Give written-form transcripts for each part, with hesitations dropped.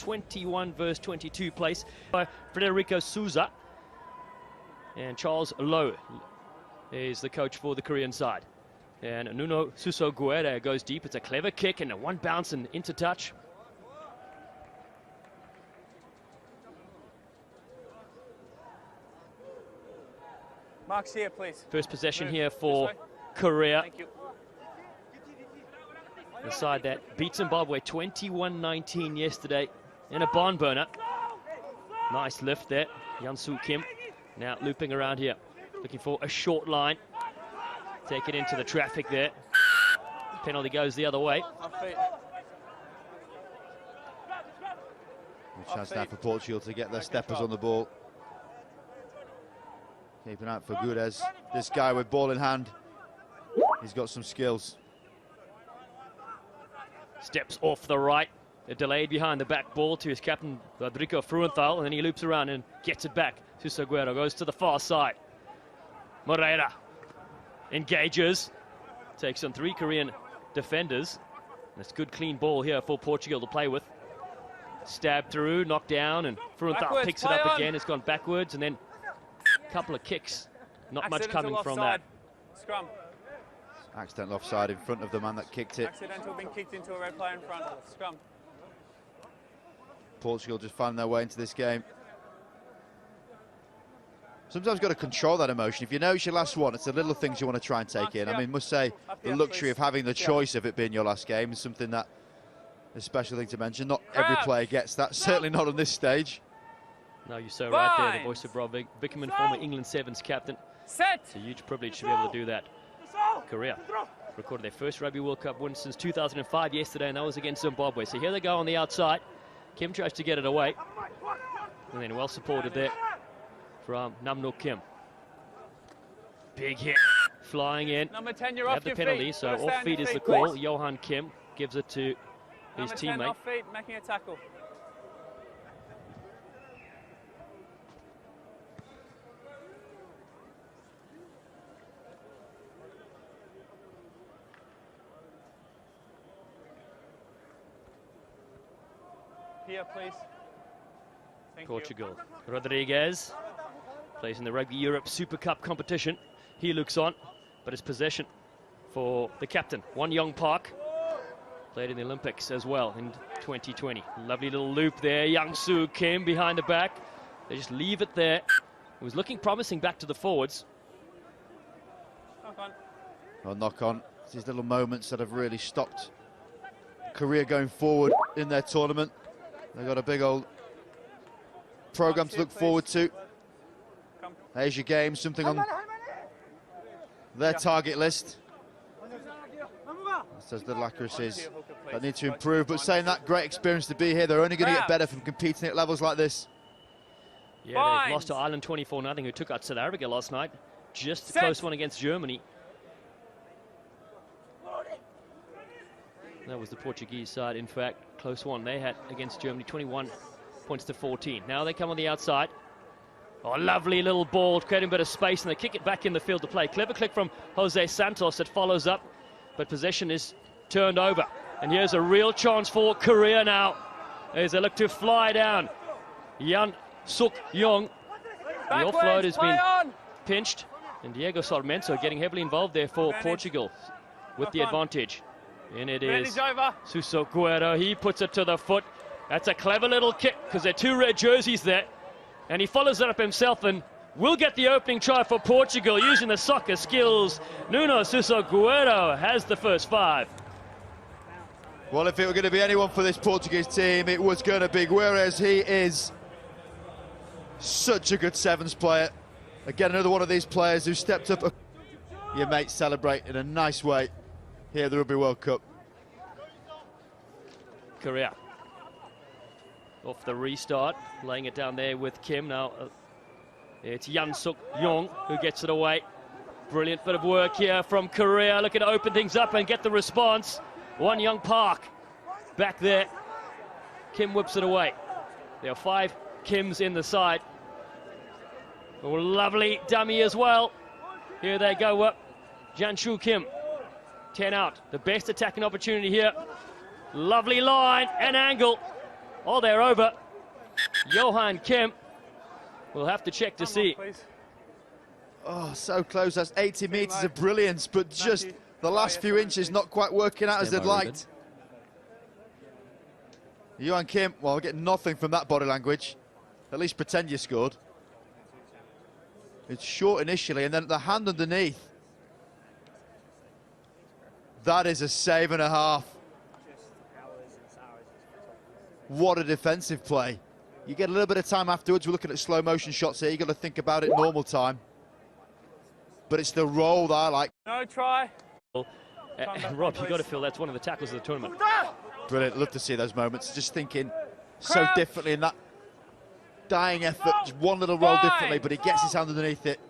21 versus 22 place by Frederico Souza. And Charles Lowe is the coach for the Korean side. And Nuno Suso-Guerra goes deep. It's a clever kick and a one bounce and into touch. Marks here, please. First possession here for Korea. Thank you. The side that beat Zimbabwe 21-19 yesterday in a barn burner. Nice lift there, Yan-Soo Kim. Now looping around here, looking for a short line. Take it into the traffic there. Penalty goes the other way. A chance now for Portugal to get their steppers on the ball. Keeping out for Gures. This guy with ball in hand, he's got some skills. Steps off the right, delayed behind the back ball to his captain Rodrigo Fruenthal, and then he loops around and gets it back. Suso-Guerra goes to the far side. Moreira engages, takes on 3 Korean defenders. That's good clean ball here for Portugal to play with. Stab through, knocked down, and Fruenthal picks it up again. It's gone backwards, and then a couple of kicks. Not much coming from that. Scrum. Accidental offside in front of the man that kicked it. Accidental being kicked into a red player in front. Scrum. Portugal just found their way into this game. Sometimes you've got to control that emotion. If you know it's your last one, it's the little things you want to try and take in. I mean, must say, the luxury of having the choice of it being your last game is something that is a special thing to mention. Not every player gets that, certainly not on this stage. No, you're so right there, the voice of Rob Bickerman, former England Sevens captain. It's a huge privilege to be able to do that. Korea recorded their first Rugby World Cup win since 2005 yesterday, and that was against Zimbabwe. So here they go on the outside. Kim tries to get it away. And then well supported there from Nam Nok Kim. Big hit, flying in. Number 10, you're they off have the your penalty, feet. so off feet is the call. Johan Kim gives it to his Number 10 teammate. off feet, making a tackle. Here, please. Thank Portugal. Rodriguez plays in the Rugby Europe Super Cup competition. He looks on, but it's possession for the captain, Won Young Park. Played in the Olympics as well in 2020. Lovely little loop there. Yang-Soo Kim behind the back. They just leave it there. It was looking promising back to the forwards. Knock on. Well, knock on. It's these little moments that have really stopped Korea going forward in their tournament. They've got a big old program to look forward to. Asia Games, something on their target list. Those little accuracies that need to improve, but saying that, great experience to be here. They're only going to get better from competing at levels like this. Yeah, they've lost to Ireland 24-0, who took out South Africa last night. Just a close one against Germany. That was the Portuguese side, in fact, close one they had against Germany, 21 points to 14. Now they come on the outside. Oh, lovely little ball, creating a bit of space, and they kick it back in the field to play. Clever click from Jose Santos that follows up, but possession is turned over. And here's a real chance for Korea now, as they look to fly down. Yan-Suk Yong. The offload has been pinched, and Diego Sarmiento getting heavily involved there for Portugal with the advantage. And it is Suso-Guerra. He puts it to the foot. That's a clever little kick because there are 2 red jerseys there. And he follows it up himself and will get the opening try for Portugal using the soccer skills. Nuno Suso-Guerra has the first 5. Well, if it were going to be anyone for this Portuguese team, it was going to be Guedes. He is such a good sevens player. Again, another one of these players who stepped up. Your mates celebrate in a nice way here at the Rugby World Cup. Korea off the restart, laying it down there with Kim. Now it's Yan-Suk Yong who gets it away. Brilliant bit of work here from Korea, looking to open things up and get the response. Won Young Park back there. Kim whips it away. There are 5 Kims in the side. Oh, lovely dummy as well. Here they go up. Jan-Shu Kim, 10 out. The best attacking opportunity here. Lovely line and angle. Oh, they're over. Johan Kim will have to check to see. Oh, so close. That's 80 metres of brilliance, but just the last few inches not quite working out as they'd liked. Johan Kim, well, getting nothing from that body language. At least pretend you scored. It's short initially, and then the hand underneath. That is a save and a half. What a defensive play. You get a little bit of time afterwards. We're looking at slow motion shots here. You've got to think about it normal time. But it's the roll that I like. No try. And Rob, you've got to feel that's one of the tackles of the tournament. Brilliant. Love to see those moments. Just thinking so differently in that dying effort. Just one little roll differently, but he gets his hand underneath it.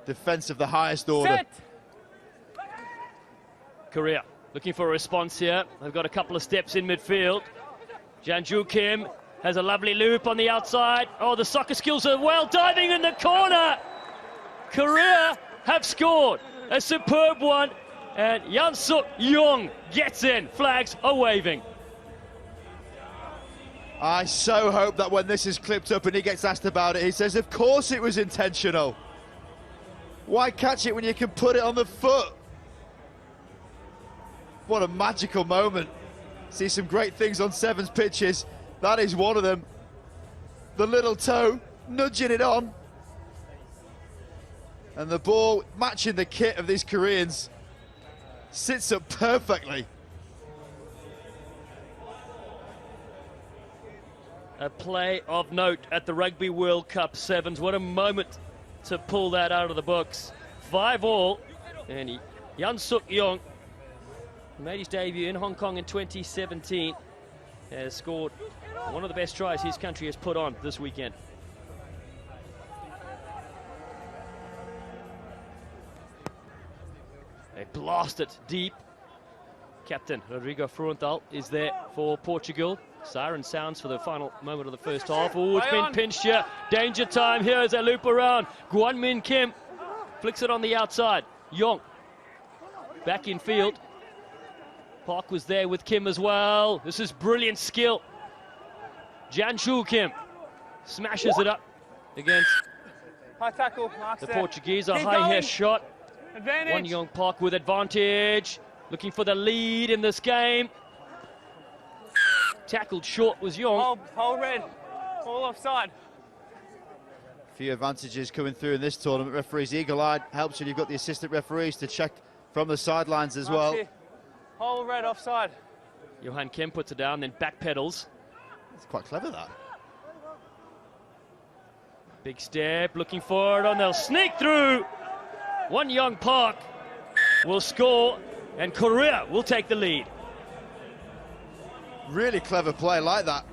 Defense of the highest order. Korea looking for a response here. They've got a couple of steps in midfield. Janju Kim has a lovely loop on the outside. Oh, the soccer skills are well, diving in the corner. Korea have scored a superb one, and Yansuk Young gets in. Flags are waving. I so hope that when this is clipped up and he gets asked about it, he says, of course it was intentional. Why catch it when you can put it on the foot? What a magical moment. See some great things on Sevens pitches. That is one of them. The little toe, nudging it on. And the ball, matching the kit of these Koreans, sits up perfectly. A play of note at the Rugby World Cup Sevens. What a moment to pull that out of the books. 5-all, and Yansuk Young made his debut in Hong Kong in 2017. Has scored one of the best tries his country has put on this weekend. They blast it deep. Captain Rodrigo Frontal is there for Portugal. Siren sounds for the final moment of the first half. Oh, it's been pinched here. Danger time here as they loop around. Guan Min Kim flicks it on the outside. Yong back in field. Park was there with Kim as well. This is brilliant skill. Jan Shu Kim smashes it up against High tackle, the Portuguese. A high hair shot. Advantage. One Young Park with advantage. Looking for the lead in this game. Tackled short was Young. Hold red. All offside. A few advantages coming through in this tournament. Referees eagle-eyed. Helps when you've got the assistant referees to check from the sidelines as well. Hold red offside. Johan Kim puts it down, then backpedals. It's quite clever, that. Big step, looking for it, and they'll sneak through. One Young Park will score, and Korea will take the lead. Really clever play like that.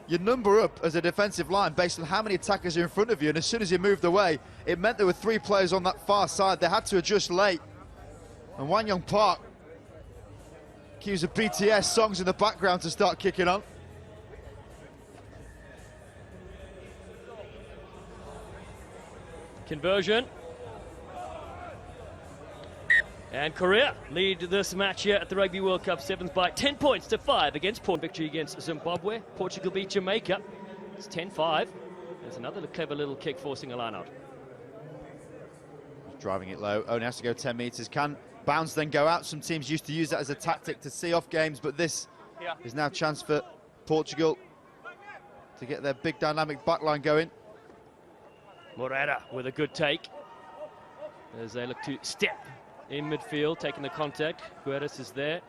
You number up as a defensive line based on how many attackers are in front of you, and as soon as you moved away, it meant there were 3 players on that far side. They had to adjust late. And Wan Young Park cues of BTS songs in the background to start kicking on. Conversion. And Korea lead this match here at the Rugby World Cup Sevens by 10 points to 5 against Portugal. Victory against Zimbabwe. Portugal beat Jamaica. It's 10-5. There's another clever little kick forcing a line out. Driving it low, only has to go 10 metres. Can bounce then go out. Some teams used to use that as a tactic to see off games, but this is now a chance for Portugal to get their big dynamic backline going. Morera with a good take as they look to step in midfield, taking the contact. Guedes is there.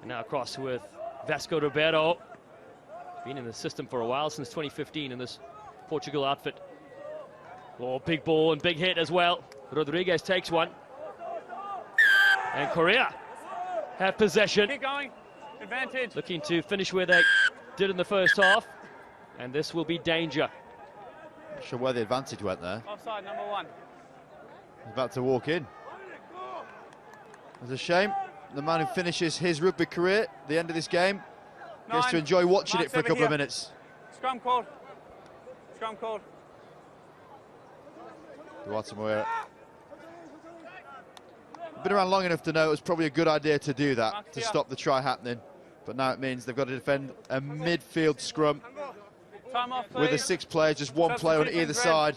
And now across with Vasco Ribeiro. Been in the system for a while, since 2015 in this Portugal outfit. Oh, big ball and big hit as well. Rodriguez takes one. And Korea have possession. Keep going. Advantage. Looking to finish where they did in the first half. And this will be danger. Not sure where the advantage went there. Offside, number 1. He's about to walk in. It's a shame. The man who finishes his rugby career at the end of this game gets to enjoy watching it for a couple of minutes. Scrum called. Scrum called. Duarte Moreira. Been around long enough to know it was probably a good idea to do that, to stop the try happening. But now it means they've got to defend a midfield scrum Time off, with the please. 6 players, just one player on either Substitutions, red. side.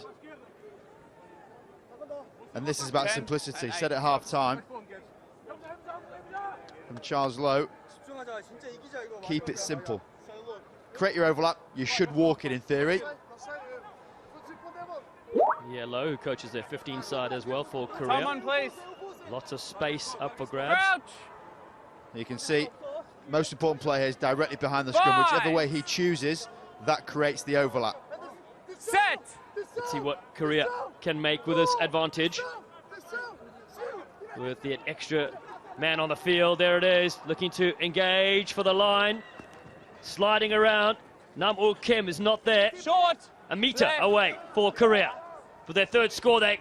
And this is about 10 simplicity. and Said at half-time from Charles Lowe. Keep it simple. Create your overlap. You should walk it in theory. Yeah, Lowe, who coaches their 15 side as well for Time Korea. on, please. Lots of space up for grabs. Crouch. You can see most important player here is directly behind the scrum. Whichever way he chooses, that creates the overlap. Set. Let's see what Korea can make with this advantage. With the extra man on the field, there it is, looking to engage for the line. Sliding around, Nam Oh Kim is not there. Short. A meter Left. away for Korea. For their 3rd score, they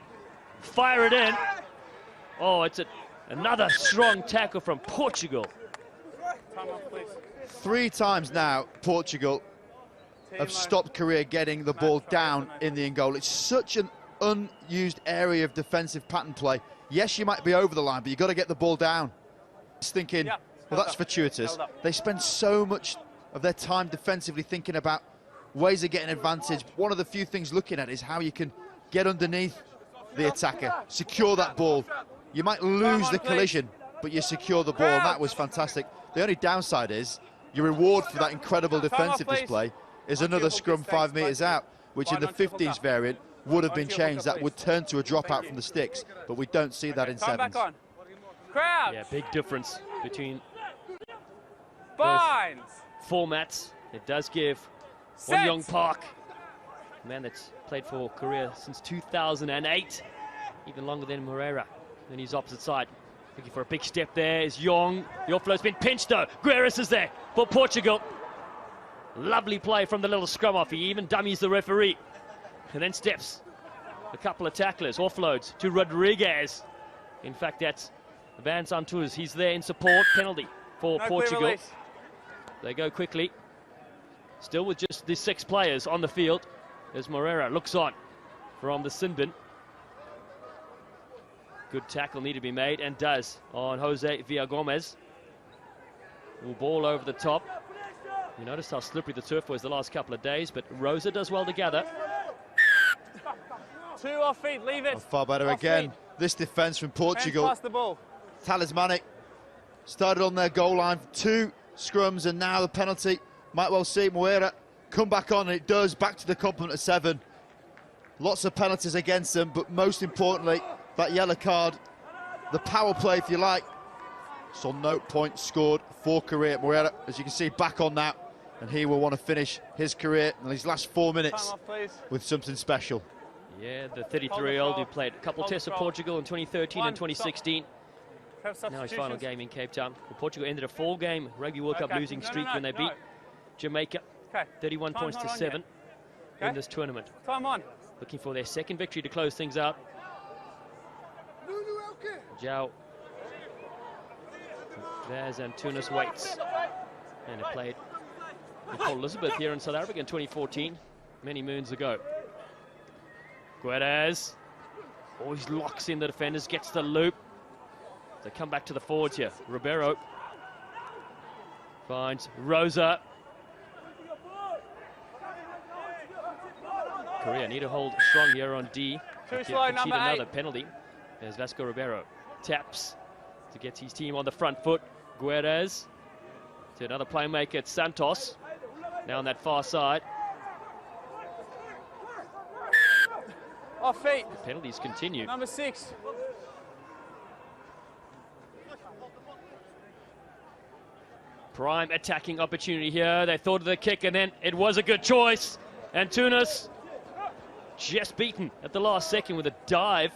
fire it in. Oh, it's another strong tackle from Portugal. Time off, please. 3 times now, Portugal have stopped Korea getting the ball down in the in goal. It's such an unused area of defensive pattern play. Yes, you might be over the line, but you've got to get the ball down. Just thinking, Yeah, well, that's fortuitous. They spend so much of their time defensively thinking about ways of getting advantage. One of the few things looking at is how you can get underneath the attacker, secure that ball. You might lose the collision, but you secure the ball, and that was fantastic. The only downside is your reward for that incredible defensive display is another scrum 5 metres out, which in the 15s variant would have been changed. That would turn to a dropout from the sticks, but we don't see that in Time back 7s. on. Crouch. Yeah, big difference between Binds. formats. It does give Set. Won Young Park, a man that's played for Korea since 2008, even longer than Moreira. Then he's opposite side. Looking for a big step there is Young. The offload's been pinched though. Guerres is there for Portugal. Lovely play from the little scrum off. He even dummies the referee. And then steps a couple of tacklers. Offloads to Rodriguez. In fact, that's Van Santos. He's there in support. Penalty for No clear Portugal. release. They go quickly. Still with just the 6 players on the field as Moreira looks on from the Sinbin. Good tackle need to be made, and does, on Jose Villagomez. Ball over the top. You noticed how slippery the turf was the last couple of days, but Rosa does well together. 2 off feet, leave it. Far better Off again. feet. This defence from Hands Portugal, past the ball. talismanic. Started on their goal line, 2 scrums, and now the penalty. Might well see Moreira come back on, and it does, back to the complement of 7. Lots of penalties against them, but most importantly, that yellow card, the power play, if you like. So note point scored for Korea. Moreira, as you can see, back on now, and he will want to finish his career in his last 4 Time minutes off, please. with something special. Yeah, the 33-year-old who played a couple of tests for Portugal in 2013 and 2016. Have Now his final substitutions. game in Cape Town. Well, Portugal ended a 4-game Rugby World Cup Okay. losing No, streak no, when they no. beat Jamaica, Okay. 31 Time's points not to on 7 Okay. in this tournament. Time on. Looking for their 2nd victory to close things out. Zhao, Vaz and Tunis waits. And it played with Port Elizabeth here in South Africa in 2014, many moons ago. Guedes always locks in the defenders, gets the loop. They come back to the forwards here. Ribeiro finds Rosa. Korea need to hold strong here on D. Too Concede slow, number 8. another penalty. There's Vasco Ribeiro. Taps to get his team on the front foot. Guedes to another playmaker. It's Santos. Now on that far side. Off feet. The penalties continue. Number 6. Prime attacking opportunity here. They thought of the kick, and then it was a good choice. And Tunis just beaten at the last second with a dive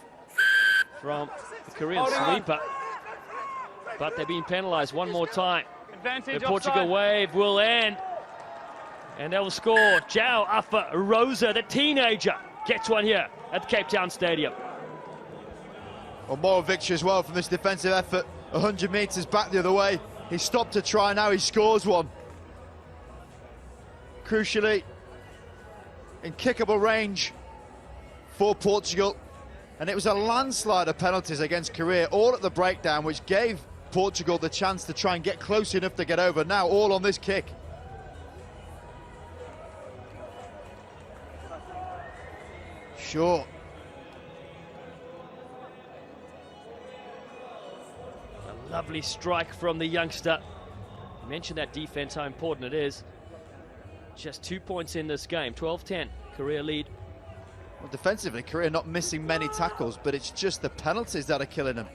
from the Korean Holding on. sweeper. But they're being penalised one more time. Advantage The Portugal offside. wave will end. And they will score. Zhao Afa Rosa, the teenager, gets one here at the Cape Town Stadium. A moral victory as well from this defensive effort. 100 metres back the other way. He stopped to try, now he scores one. Crucially, in kickable range for Portugal. And it was a landslide of penalties against Korea, all at the breakdown, which gave Portugal the chance to try and get close enough to get over. Now all on this kick. Short. A lovely strike from the youngster. You mentioned that defense, how important it is. Just 2 points in this game, 12-10, Korea lead. Well, defensively, Korea not missing many tackles, but it's just the penalties that are killing them.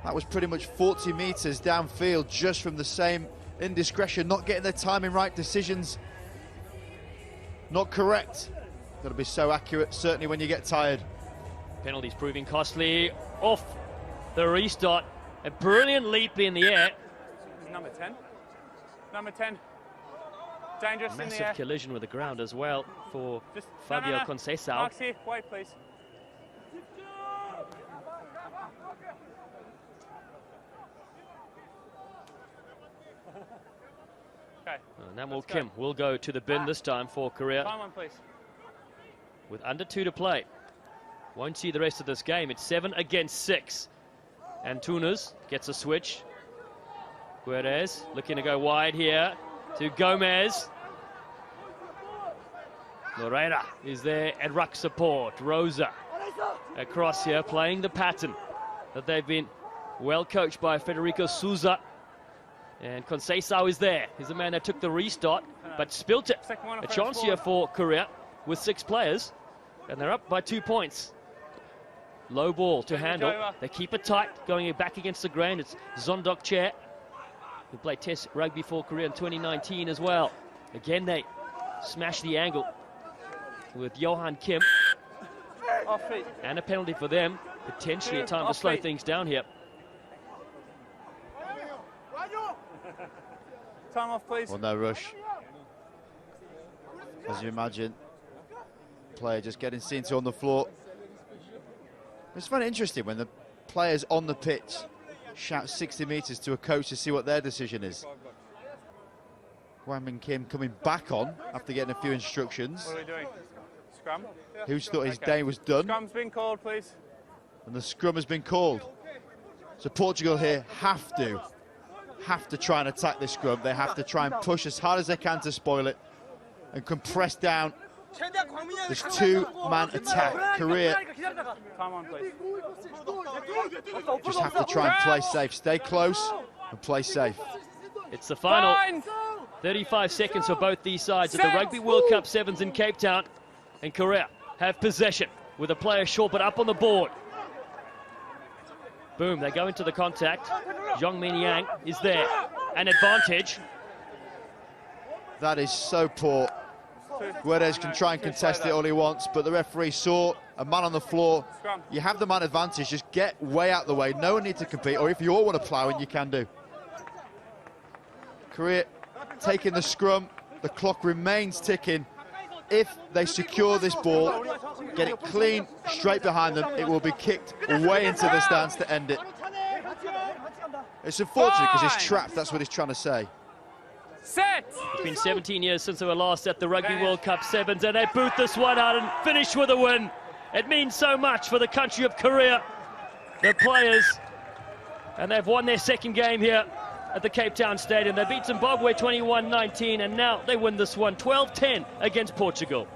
That was pretty much 40 meters downfield just from the same indiscretion, not getting their timing right, decisions not correct. Got to be so accurate, certainly when you get tired. Penalties proving costly. Off the restart. A brilliant leap in the air. Number 10. Number 10. Dangerous in the air. Massive collision with the ground as well for Just, Fabio no. Conceição. Marks here, wide please. Okay. Namul Kim will go to the bin this time for Korea. Time on, please. With under 2 to play. Won't see the rest of this game. It's 7 against 6. And Tunas gets a switch. Guedes looking to go wide here to Gomez. Moreira is there at ruck support. Rosa across here playing the pattern that they've been well coached by Federico Souza. And Conceição is there. He's the man that took the restart but spilt it. A chance here for Korea with 6 players. And they're up by 2 points. Low ball to handle. They keep it tight, going back against the grain. It's Zondok Chair, who played Test rugby for Korea in 2019 as well. Again, they smash the angle with Johan Kim. Off feet. And a penalty for them. Potentially a time to slow things down here. Time off, please. Well, no rush. As you imagine, player just getting seen to on the floor. It's very interesting when the players on the pitch shout 60 meters to a coach to see what their decision is. Wang Min Kim coming back on after getting a few instructions. What are we doing? Scrum? Who thought his day was done? Scrum's been called, please. And the scrum has been called. So Portugal here have to try and attack this scrum. They have to try and push as hard as they can to spoil it and compress down this 2-man attack. Korea Time on, please. just have to try and play safe. Stay close and play safe. It's the final Fine. 35 seconds for both these sides at the Rugby World Cup 7s in Cape Town. And Korea have possession with a player short but up on the board. Boom, they go into the contact. Zhong Min Yang is there. An advantage. That is so poor. Guedes can try and contest it all he wants, but the referee saw a man on the floor. You have the man advantage, just get way out the way. No one needs to compete, or if you all want to plough in, you can do. Korea taking the scrum. The clock remains ticking. If they secure this ball, get it clean, straight behind them, it will be kicked way into the stands to end it. It's unfortunate because he's trapped, that's what he's trying to say. Set! It's been 17 years since they were last at the Rugby World Cup 7s, and they boot this one out and finish with a win. It means so much for the country of Korea, the players, and they've won their second game here at the Cape Town Stadium. They beat Zimbabwe 21-19, and now they win this one 12-10 against Portugal.